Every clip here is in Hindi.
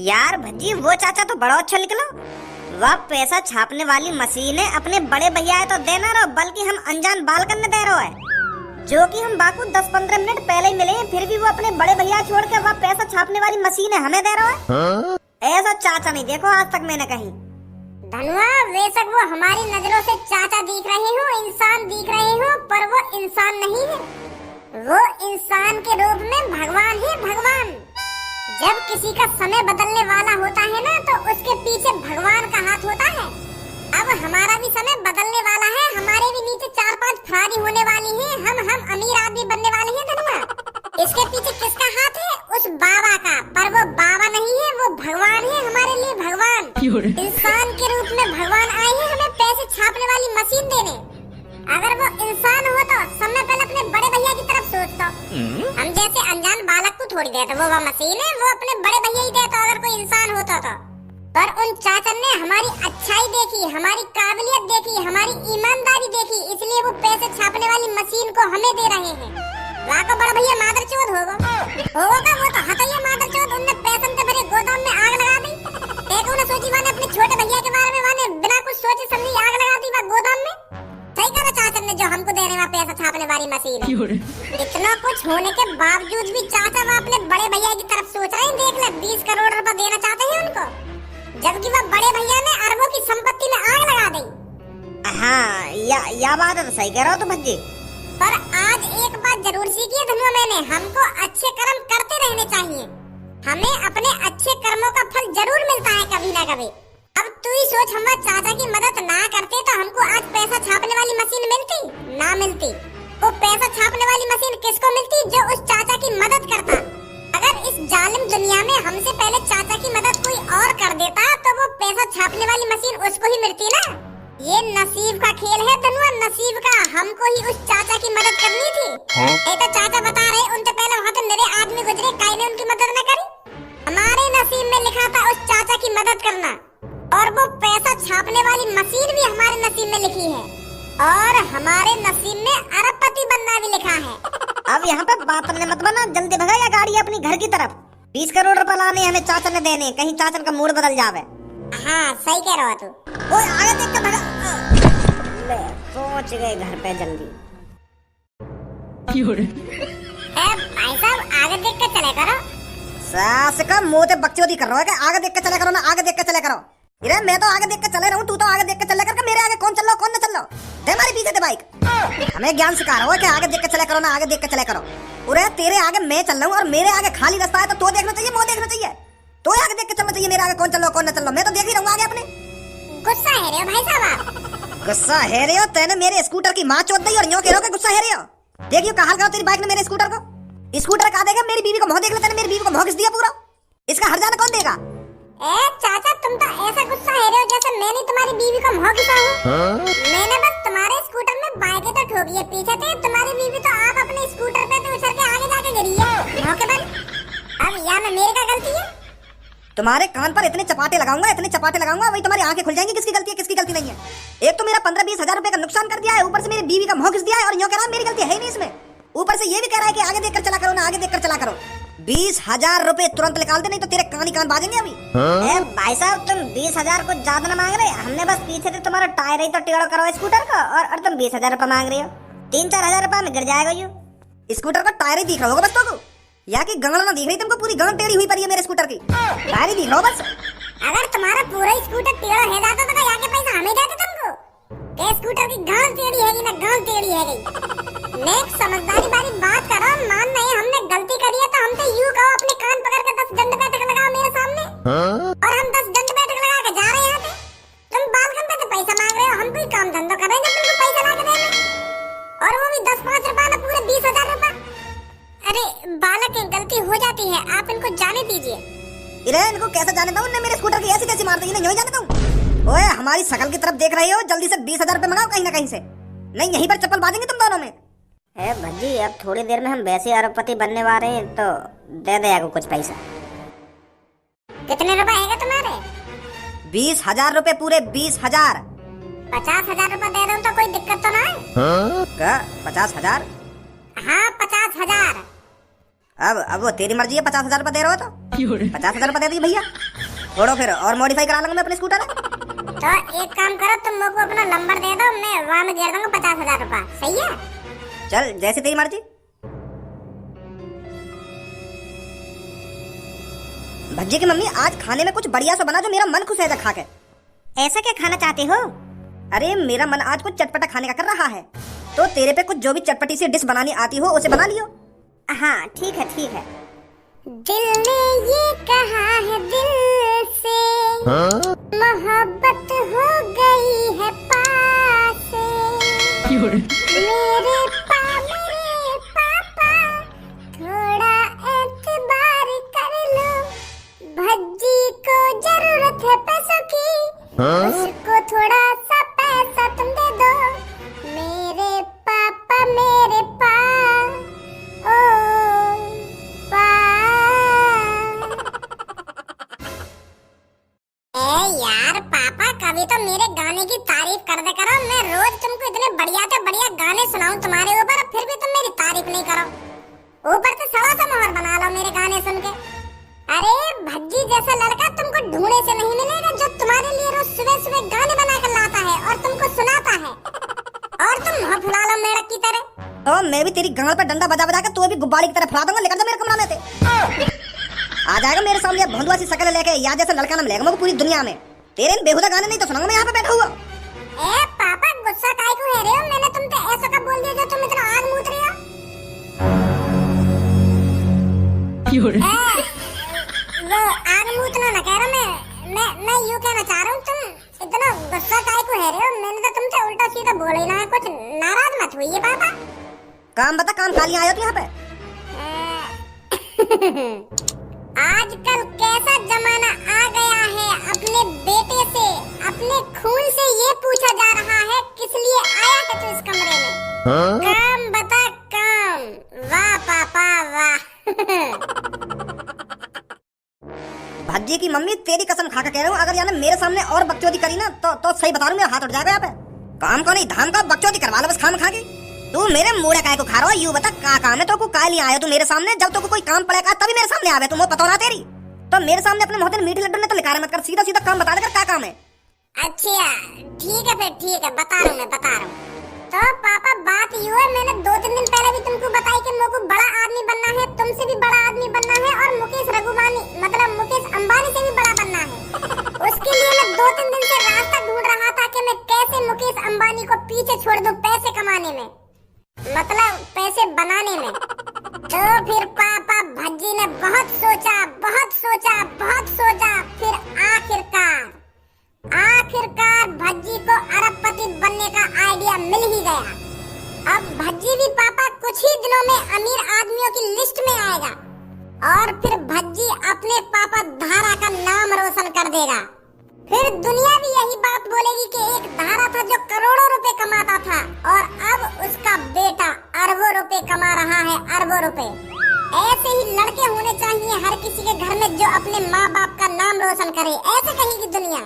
यार भज्जी वो चाचा तो बड़ा अच्छा निकला। वह पैसा छापने वाली मशीन है अपने बड़े भैया है तो देना रहो, बल्कि हम अनजान बाल करने दे रहे है, जो कि हम बाकू 10-15 मिनट पहले ही मिले हैं, फिर भी वो अपने बड़े भैया छोड़ के वह पैसा छापने वाली मशीन है हमें दे रहा है। ऐसा चाचा नहीं देखो आज तक मैंने कहीं। धनुआ बेशक वो हमारी नजरों से चाचा दिख रहे हो, इंसान दिख रहे हो, पर वो इंसान नहीं है। वो इंसान के रूप में भगवान है, भगवान। जब किसी का समय बदलने वाला होता है ना, तो उसके पीछे भगवान का हाथ होता है। अब हमारा भी समय बदलने वाला है, हमारे भी नीचे 4-5 फरारी होने वाली हैं, हम अमीर आदमी बनने वाले हैं। धनुआ इसके पीछे किसका हाथ है? उस बाबा का। पर वो बाबा नहीं है, वो भगवान है हमारे लिए, भगवान। इंसान के रूप में भगवान आए हैं हमें पैसे छापने वाली मशीन देने। अगर वो इंसान हो तो समय पहले अपने बड़े भैया की तरफ सोचता। हम जैसे अनजान बालक को थोड़ी देते, वो मशीन है, वो अपने बड़े भैया ही देता अगर कोई इंसान होता तो। पर उन चाचन ने हमारी अच्छाई देखी, हमारी काबिलियत देखी, हमारी ईमानदारी देखी, इसलिए वो पैसे छापने वाली मशीन को हमें दे रहे हैं। वाको बड़ा भैया मादर चौथ होगा का वो तो हतैया मादर चौथ। उनने पैसे से भरे गोदाम में आग लगा दी। देखो ना सोची माने अपने छोटे भैया के बारे में, माने बिना कुछ सोचे समझी आग लगा दी वह गोदाम में। सही कहा चाचा ने, जो हमको देने वाला पैसा छापने वाली मशीन है। इतना कुछ होने के बावजूद भी चाचा वह अपने बड़े भैया की तरफ सोच रहे हैं। देख ले 20 करोड़ रुपए देना चाहते हैं उनको, जबकि वह बड़े भैया ने अरबों की संपत्ति में आग लगा दी। हाँ या बात है तो सही कह रहा हो तो भज्जी। पर आज एक बात जरूर सीखी है धनुआ मैंने, हमको अच्छे कर्म करते रहने चाहिए। हमें अपने अच्छे कर्मों का फल जरूर मिलता है कभी ना कभी। अब तू ही सोच, हम चाचा की मदद ना करते तो हमको आज पैसा छापने वाली मशीन मिलती ना मिलती। वो पैसा छापने वाली मशीन किसको मिलती? जो उस चाचा की मदद करता। अगर इस जालिम दुनिया में हमसे पहले चाचा की मदद कोई और कर देता तो वो पैसा छापने वाली मशीन उसको ही मिलती ना। ये नसीब का खेल है धनुआ, नसीब का। हमको ही उस चाचा की मदद करनी थी। ये तो चाचा बता रहे उनसे पहले वहाँ तो मेरे आदमी गुजरे, काई ने उनकी मदद न करी। हमारे नसीब में लिखा था उस चाचा की मदद करना, और वो पैसा छापने वाली मशीन भी हमारे नसीब में लिखी है, और हमारे नसीब में अरबपति बनना भी लिखा है। अब यहाँ पे बात करने मत बना, जल्दी भगा या गाड़ी अपनी घर की तरफ। 20 करोड़ रुपए लाने हमें चाचा ने देने, कहीं चाचा का मूड बदल जावे। हाँ सही कह रहा तू। ओए आगे देख के भगा। ले पहुंच गए घर पे जल्दी। भाई साहब आगे देख के चले करो। सास का मुंह ते बकचोदी कर रहा है, आगे देख के चले करो ना, आगे देख के चले करो। इरे मैं तो आगे देख के चले रहा हूँ, तू तो आगे देख के चले कर, मेरे आगे कौन चल रहा कौन न चल रहा। दे हमारे पीछे दे बाइक। हमें ज्ञान सिखा रहा है कि आगे देख के चले करो ना, आगे देख के चले करो। अरे तेरे आगे मैं चल रहा हूँ और मेरे आगे खाली रास्ता है, तो देखना चाहिए, मुंह देखना चाहिए। तो आगे देख के चलना चाहिए, मेरे आगे कौन चल रहा कौन न चल रहा। मैं तो देख ही रहूंगा आगे अपने। गुस्सा है रे भाई साहब। गुस्सा है रे हो? तेने मेरे स्कूटर की माँ चोद दी और न्यों कह रहे हो कि गुस्सा है रे हो? देखियो कहां का तेरी बाइक ने मेरे स्कूटर को। स्कूटर का देगा, मेरी बीवी को मुंह देख ले, तेने मेरी बीवी को मुंह किस दिया पूरा। इसका हर जाना कौन देगा? ए चाचा तुम तो ऐसा गुस्सा है रे हो जैसे मैंने तुम्हारी बीवी को मुंह किसा हूं। मैंने बस तुम्हारे स्कूटर में बाइक तो ठोकी है, पीछे थे तुम्हारी बीवी तो आप अपने स्कूटर पे तो उछल के आगे जाके गिरी है मौके पर। अब या में मेरी क्या गलती है? तुम्हारे कान पर इतने चपाटे लगाऊंगा, इतने चपाटे लगाऊंगा, वही तुम्हारी आंखें खुल जाएंगी किसकी गलती है किसकी गलती नहीं है। एक तो मेरा 15-20 हजार रुपए का नुकसान कर दिया है, ऊपर से मेरी बीवी का मुंह घिस दिया है, और यूं कह रहा मेरी गलती है नहीं इसमें। ऊपर से ये भी कह रहा है कि आगे देखकर चला करो ना, आगे देखकर चला करो। 20,000 रुपए तुरंत निकाल दे, नहीं तो तेरे कान ही कान बाजेंगे अभी। भाई साहब तुम 20,000 को ज्यादा न मांग रहे, हमने बस पीछे से तुम्हारा टायर ही तो टेढ़ा करो स्कूटर का, और तुम 20,000 रुपए मांग रहे हो। 3-4 हजार रुपए में गिर जाएगा यू। स्कूटर का टायर ही दिख रहा होगा बस तो, या कि गंगल ना दिख रही तुमको, पूरी गंगल टेढ़ी हुई पड़ी है मेरे स्कूटर की। टायर ही दिख रहा हो बस। अगर तुम्हारा पूरा स्कूटर टेढ़ा है जाता तो या के पैसा हमें देते तुमको। के स्कूटर की गांव टेढ़ी है ना गांव टेढ़ी है गई। नेक्स्ट समझदारी वाली बात करो, मान नहीं हमने गलती करी है तो हम तो यूं कहो अपने कान पकड़ के 10 दंड बैठक लगाओ मेरे सामने, और हम 10 दंड बैठक लगा के जा रहे हैं यहाँ पे। तुम बालकन पे तो पैसा मांग रहे हो, हम कोई काम धंधा कर रहे हैं तुमको पैसा ला के देने, और वो भी 10-5 रुपए ना पूरे 20,000 रुपए। अरे बालक की गलती हो जाती है, आप इनको जाने दीजिए। इरे इनको कैसे जाने दूं? उन्होंने मेरे स्कूटर की ऐसी तैसी मार दी, नहीं यूं जाने दूं? ओए हमारी शकल की तरफ देख रहे हो, जल्दी से 20,000 रुपए मंगाओ कहीं ना कहीं से, नहीं यहीं पर चप्पल बांधेंगे तुम दोनों में। भज्जी अब थोड़ी देर में हम वैसे अरबपति बनने वाले हैं, तो दे दे आगो कुछ पैसा। कितने रुपए आएगा तुम्हारे? 20,000 रुपए, पूरे 20,000। 50,000 रुपए दे दूं तो कोई दिक्कत तो ना है? क्या 50,000? हाँ 50,000। अब वो तेरी मर्जी है, 50,000 रुपए दे रहे हो तो। 50,000 रुपए दे दिए भैया, छोड़ो फिर और मॉडिफाई करा लूंगा मैं अपने स्कूटर। तो एक काम करो, तुम मेरे को अपना नंबर दे दो, मैं वहाँ में गिर दूंगा 50,000 रुपए, सही है? चल जैसे तेरी मर्जी। भज्जी की मम्मी आज खाने में कुछ बढ़िया सा बना जो मेरा मन खुश है खा के। ऐसा क्या खाना चाहते हो? अरे मेरा मन आज कुछ चटपटा खाने का कर रहा है, तो तेरे पे कुछ जो भी चटपटी सी डिश बनानी आती हो उसे बना लियो। हाँ ठीक है ठीक है। दिल ने ये कहा है दिल से, मोहब्बत हो गई है पास से। मेरे पापा थोड़ा एतबार कर लो, भज्जी को जरूरत है पैसों की, उसको थोड़ा सा पैसा तुम दे दो। मेरे पापा ओ पा। यार पापा कभी तो मेरे गाने की तारीफ कर दे करो, मैं रोज तुमको इतने बढ़िया से बढ़िया गाने सुनाऊं तुम्हारे ऊपर, फिर भी तुम मेरी तारीफ नहीं करो, ऊपर से सवा सा मोहर बना लो मेरे गाने सुन के। अरे भज्जी जैसा लड़का तुमको ढूंढे से नहीं मिलेगा जो तुम्हारे लिए रोज सुबह सुबह गाने बना कर लाता है और तुमको सुनाता है, और तुम मुंह फुला लो मेढक की तरह। तो मैं भी तेरी गाल पे डंडा बजा बजा के तो भी गुब्बारे की तरह फुला दूंगा, लेकर जा मेरे कमरा में से। आ जाएगा मेरे सामने भोंदुआ सी शक्ल लेके, या जैसे लड़का ना मिलेगा मुझे पूरी दुनिया में। तेरे बेहुदा गाने नहीं तो सुनाऊंगा मैं यहाँ पे बैठा हुआ। ए पापा गुस्सा काहे को है रहे हो? मैंने तुम पे ऐसा कब बोल दिया जो तुम इतना आग मूत रहे हो? वो आग मूतना ना कह रहा, मैं यूं कहना चाह रहा हूँ, तुम इतना गुस्सा काहे को है रहे हो? मैंने तो तुमसे उल्टा सीधा बोला ही ना है, कुछ नाराज मत होइए पापा। काम बता, काम खाली आया तू यहाँ पे? आजकल कैसा जमाना आ गया है, अपने बेटे से अपने खून से ये पूछा जा रहा है किस लिए आया है तू इस कमरे में? काम बता काम। वाह पापा वाह। भज्जी की मम्मी तेरी कसम खा के कह रहा हूँ, अगर यानी मेरे सामने और बकचोदी करी ना तो सही बता रहा हूँ मेरा हाथ उठ जाएगा यहाँ पे। काम को नहीं धाम का बकचोदी करवा लो बस खाम खा के। तू मेरे मुंह काय को खा रहा हो? यू बता का काम है तो को काय लिए आया तू मेरे सामने? जब तो कोई काम पड़ेगा तभी मेरे सामने आवे, तुम पता ना तेरी। तो मेरे सामने अपने मोहते मीठे लड्डू ने तो लिखा मत कर, सीधा सीधा काम बता दे क्या काम है। अच्छा ठीक है फिर ठीक है, बता रहा हूँ। तो पापा बात यूं है, मैंने 2-3 दिन पहले भी तुमको बताई कि मेरे को बड़ा आदमी बनना है, तुमसे भी बड़ा आदमी बनना है और मुकेश अंबानी से भी बड़ा बनना है। उसके लिए मैं 2-3 दिन से रास्ता ढूंढ रहा था कि मैं कैसे मुकेश अंबानी को पीछे छोड़ दूं पैसे कमाने में, मतलब पैसे बनाने में। तो फिर पापा भज्जी ने बहुत सोचा, फिर आखिरकार भज्जी को अरबपति बनने का आइडिया मिल ही गया। अब भज्जी भी पापा कुछ ही दिनों में अमीर आदमियों की लिस्ट में आएगा, और फिर भज्जी अपने पापा धारा का नाम रोशन कर देगा। फिर दुनिया भी यही बात बोलेगी कि एक धारा था जो करोड़ों रुपए कमाता था, और अब उसका बेटा अरबों रुपए कमा रहा है, अरबों रुपए। ऐसे ही लड़के होने चाहिए हर किसी के घर में जो अपने माँ बाप का नाम रोशन करे, ऐसे कहेगी दुनिया।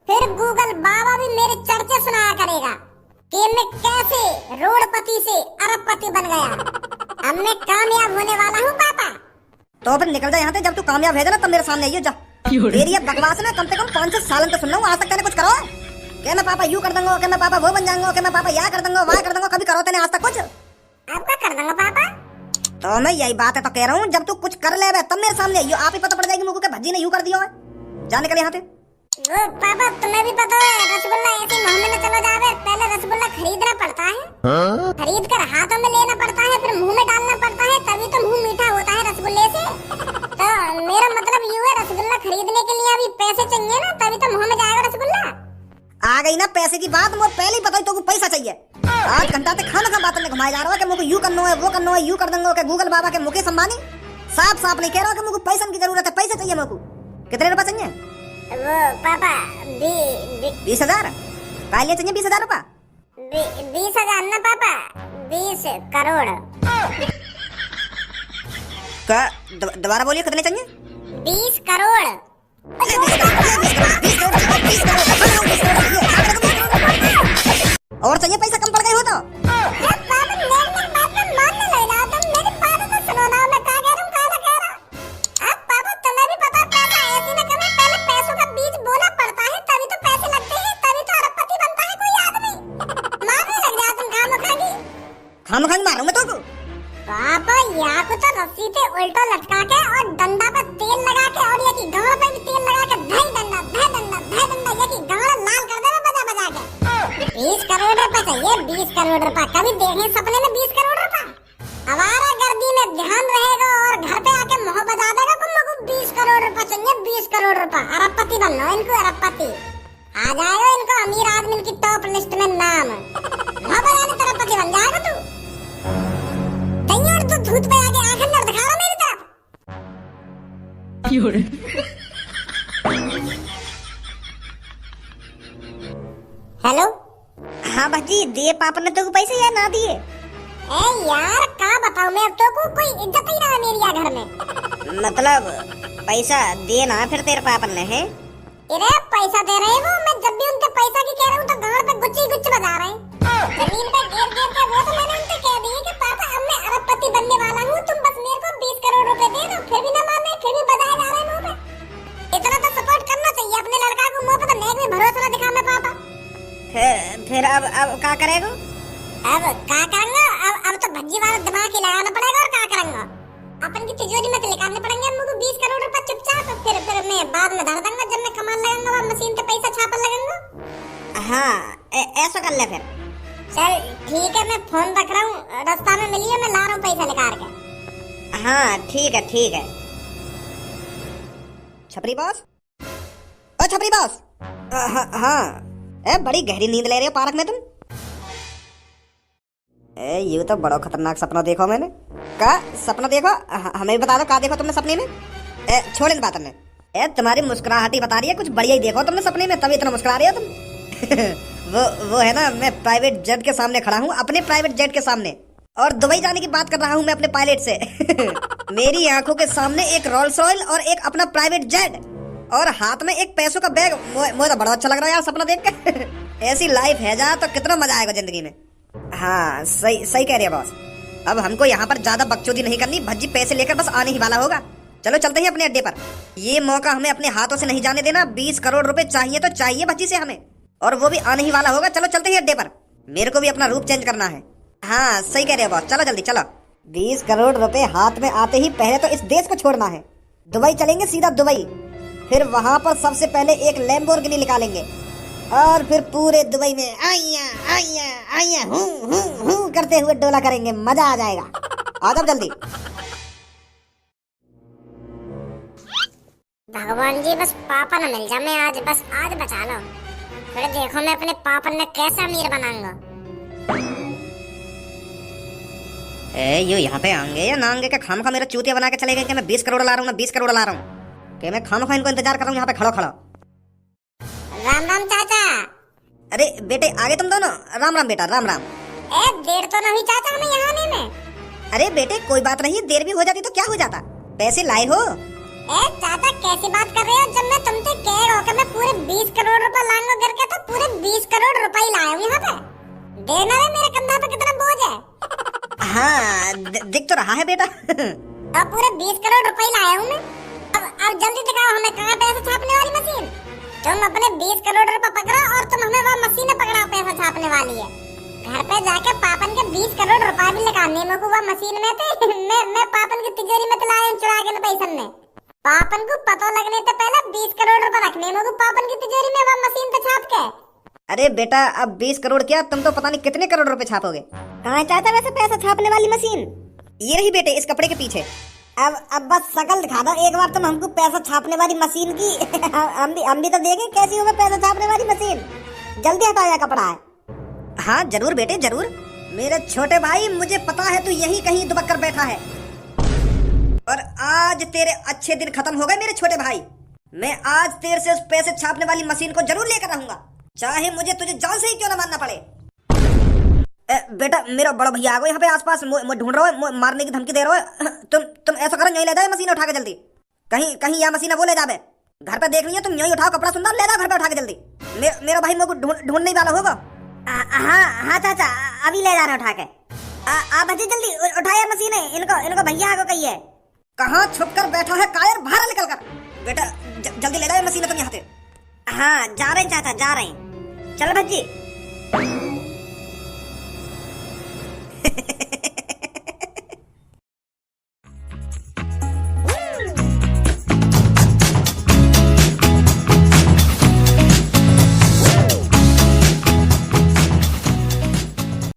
फिर गूगल बाबा भी मेरे चर्चे सुनाया करेगा कि मैं कैसे रोडपति से अरबपति बन गया। अब मैं कामयाब होने वाला हूँ पापा। तो फिर निकल जा यहाँ से, जब तू कामयाब है ना तब मेरे सामने आइयो जा। तेरी अब बकवास ना कम से कम 5-6 साल तो सुन रहा हूँ, आज तक तेने कुछ करो? क्या मैं पापा यू कर दूंगा, क्या मैं पापा वो बन जाऊंगा, क्या मैं पापा या कर दूंगा वहाँ कर दूंगा, कभी करो तेने आज तक कुछ? आपका कर दूंगा पापा। तो मैं यही बात है तो कह रहा हूँ, जब तू कुछ कर ले तब मेरे सामने आइयो, आप ही पता पड़ जाएगी मुझको कि भज्जी ने यू कर दिया है। जा निकल यहाँ से। वो पापा तुम्हें भी पता है रसगुल्ला ऐसे मुंह में न चला जावे, पहले रसगुल्ला खरीदना पड़ता है, खरीद कर हाथों में लेना पड़ता है, फिर मुंह में डालना पड़ता है, तभी तो मुंह मीठा होता है रसगुल्ले से। तो मेरा मतलब यूं है, रसगुल्ला खरीदने के लिए अभी पैसे चाहिए ना, तभी तो मुंह में जाएगा रसगुल्ला। आ गई ना पैसे की बात, मुझे पहले ही पता है तो पैसा चाहिए। 8 घंटा से खाना बात में घुमाया जा रहा है कि मुझे यू करना है, वो करना है, यू कर दूंगा कि गूगल बाबा के मुकेश अंबानी। साफ नहीं कह रहा कि मुझे पैसे की जरूरत है, पैसे चाहिए मुझे। कितने रुपए चाहिए? वो पापा 20,000 पहले चाहिए 20,000 रुपए। 20,000 ना पापा, 20 करोड़। दोबारा बोलिए कितने चाहिए? 20 करोड़। और चाहिए पैसा कम पड़ गए हो तो? खाम खाम मारूंगा तो को। पापा यहाँ को तो रस्सी से उल्टा लटका के और डंडा पे तेल लगा के और ये की गाड़ पे भी तेल लगा के धई डंडा ये की गाड़ लाल कर दे बजा बजा के। 20 करोड़ रुपए चाहिए, 20 करोड़ रुपए। कभी देखे सपने में 20 करोड़ रुपए? हमारा गर्दी में ध्यान रहेगा और घर पे आके मुंह बजा देगा तुम लोगों को 20 करोड़ रुपए चाहिए, 20 करोड़ रुपए। अरबपति बनना इनको, अरबपति आ जाएगा इनको अमीर आदमी की टॉप लिस्ट में नाम। मुंह बजाने अरबपति बन जाएगा तू। तैयार तो धूत पे आके आंखें नर दिखा रहा मेरी तरफ। हेलो। हाँ भाजी, दिए पापा ने तो पैसे या ना दिए? ए यार का बताऊं मैं, अब तो कोई इज्जत ही ना है मेरी यहाँ घर में। मतलब पैसा दिए ना फिर तेरे पापा ने? है अरे पैसा दे रहे हैं वो, मैं जब भी उनके पैसा की कह रहा हूँ तो गाड़ पे गुच्ची गुच्ची बजा रहे हैं। जमीन पे गिर गिर के वो तो मैंने उनसे कह दिया कि पापा अब मैं अरबपति बनने वाला हूँ, तुम बस मेरे को 20 करोड़ रुपए दे दो। फिर भी ना माने, फिर भी बजाए जा रहे हैं मुंह पे। इतना तो सपोर्ट करना चाहिए अपने लड़का को, मुंह पे तो नेक में भरोसा ना दिखा मैं पापा। फिर अब क्या करेगा? अब क्या करूंगा? अब तो भज्जी वाला दिमाग ही लगाना पड़ेगा। और क्या करूंगा? अपन की तिजोरी में निकालने पड़ेंगे हमको 20 करोड़ रुपए चुपचाप। फिर मैं बाद में धर दूंगा जब मैं कमाने लगूंगा, वहाँ मशीन पे पैसा छापने लगूंगा। हाँ ऐसा कर ले फिर। चल ठीक है, मैं फोन रख रहा हूँ, रास्ता में मिलिए, मैं ला रहा हूँ पैसा निकाल के। हाँ ठीक है ठीक है। छपरी बॉस, ओ छपरी बॉस। हाँ बड़ी गहरी नींद ले रहे हो पार्क में तुम? ये तो बड़ा खतरनाक सपना देखो मैंने। का सपना देखो? हमें भी बता दो, का देखो तुमने सपने में? छोड़ इन बातों में। तुम्हारी मुस्कुराहट ही बता रही है, कुछ बढ़िया ही देखो तुमने सपने में, तभी इतना मुस्कुरा रही हो तुम। वो है ना, मैं प्राइवेट जेट के सामने खड़ा हूँ, अपने प्राइवेट जेट के सामने, और दुबई जाने की बात कर रहा हूँ मैं अपने पायलट से। मेरी आंखों के सामने एक रोल्स रॉयल और एक अपना प्राइवेट जेट, और हाथ में एक पैसों का बैग। मुझे तो बड़ा अच्छा लग रहा है यार सपना देख के। ऐसी लाइफ है जा तो कितना मजा आएगा जिंदगी में। हाँ सही सही कह रही है बॉस। अब हमको यहाँ पर ज्यादा बकचोदी नहीं करनी, भज्जी पैसे लेकर बस आने ही वाला होगा। चलो चलते हैं अपने अड्डे पर, ये मौका हमें अपने हाथों से नहीं जाने देना। 20 करोड़ रुपए चाहिए तो चाहिए भज्जी से हमें, और वो भी आने ही वाला होगा। चलो चलते हैं अड्डे पर, मेरे को भी अपना रूप चेंज करना है। हाँ सही कह रहे हो बॉस, चलो जल्दी चलो। 20 करोड़ रुपए हाथ में आते ही पहले तो इस देश को छोड़ना है। दुबई चलेंगे, सीधा दुबई। फिर वहां पर सबसे पहले एक लैम्बोर्गिनी निकालेंगे, और फिर पूरे दुबई में आइया आइया आइया हूं करते हुए डोला करेंगे, मजा आ जाएगा। आ जाओ जल्दी। भगवान जी बस पापा न मिल जाए, मैं आज बस आज बचा लो। फिर देखो मैं अपने पापा ने कैसे अमीर बनाऊंगा। ये यहाँ पे आएंगे या ना आएंगे? क्या खाम खा मेरा चूतिया बना के चले गए कि मैं 20 करोड़ ला रहा हूँ, मैं 20 करोड़ ला रहा हूँ, कि मैं खाम खा इनको इंतजार कर रहा हूँ यहाँ पे खड़ो खड़ो। राम राम चाचा। अरे बेटे आ गए तुम दोनों? राम राम बेटा, राम राम। देर तो नहीं चाचा हमें यहाँ आने में? अरे बेटे कोई बात नहीं, देर भी हो जाती तो क्या हो जाता, पैसे लाए हो? चाचा कैसी बात कर रहे हो, जब मैं तुमसे कह रहा हूँ कि मैं पूरे 20 करोड़ रुपए लाऊंगा करके, तो पूरे 20 करोड़ रुपए ही लाया हूँ यहाँ पे। देना है मेरे कंधा पे कितना बोझ है। हाँ दिख तो रहा है बेटा। अब पूरे 20 करोड़ रुपए ही लाया हूँ मैं। अब जल्दी दिखाओ हमें कहाँ पैसा छापने वाली मशीन। तुम अपने 20 करोड़ रुपए पकड़ो और तुम हमें वो मशीन पकड़ाओ पैसा छापने वाली है। घर पे जाके पापन के 20 करोड़ रुपए भी लगाने में को वो मशीन में थे। मैं पापन की तिजोरी में लाया चुरा के पैसा ने। पापन को पता लगने से पहले 20 करोड़ रुपए रखने में को पापन की तिजोरी में वो मशीन पे छाप के। अरे बेटा अब 20 करोड़ क्या, तुम तो पता नहीं कितने करोड़ रुपए छापोगे। कहाँ चाहता वैसे पैसा छापने वाली मशीन? ये रही बेटे इस कपड़े के पीछे। अब बस शकल दिखा दो एक बार तुम हमको पैसा छापने वाली मशीन की। हम भी तो देखें कैसी होगा पैसा छापने वाली मशीन। जल्दी हटाओ कपड़ा है। हाँ जरूर बेटे जरूर। मेरे छोटे भाई मुझे पता है तू यही कहीं दुबक कर बैठा है, और आज तेरे अच्छे दिन खत्म हो गए मेरे छोटे भाई। मैं आज तेरे से उस पैसे छापने वाली मशीन को जरूर लेकर रहूंगा, चाहे मुझे तुझे जान से ही क्यों ना मानना पड़े। बेटा मेरा बड़ा भैया आ गया यहाँ पे आसपास, ढूंढ रहा है, मारने की धमकी दे रहा है। तुम ऐसा करो, यहीं ले जाओ मशीन उठा के जल्दी। कहीं यह मशीन वो ले जावे, घर पे देख रही है तुम, यहीं उठाओ कपड़ा सुंदर, ले जाओ घर पे उठा के जल्दी। मेरा भाई मेरे को ढूंढने वाला होगा। हाँ चाचा अभी ले जा रहे उठा के। आप बच्चे जल्दी उठाया मशीन है, इनको भैया आगे कही है। कहाँ छुप कर बैठा है कायर, बाहर निकल कर। बेटा जल्दी ले जाओ मशीन तुम यहाँ से। हाँ जा रहे हैं चाचा जा रहे हैं, चलो भज्जी।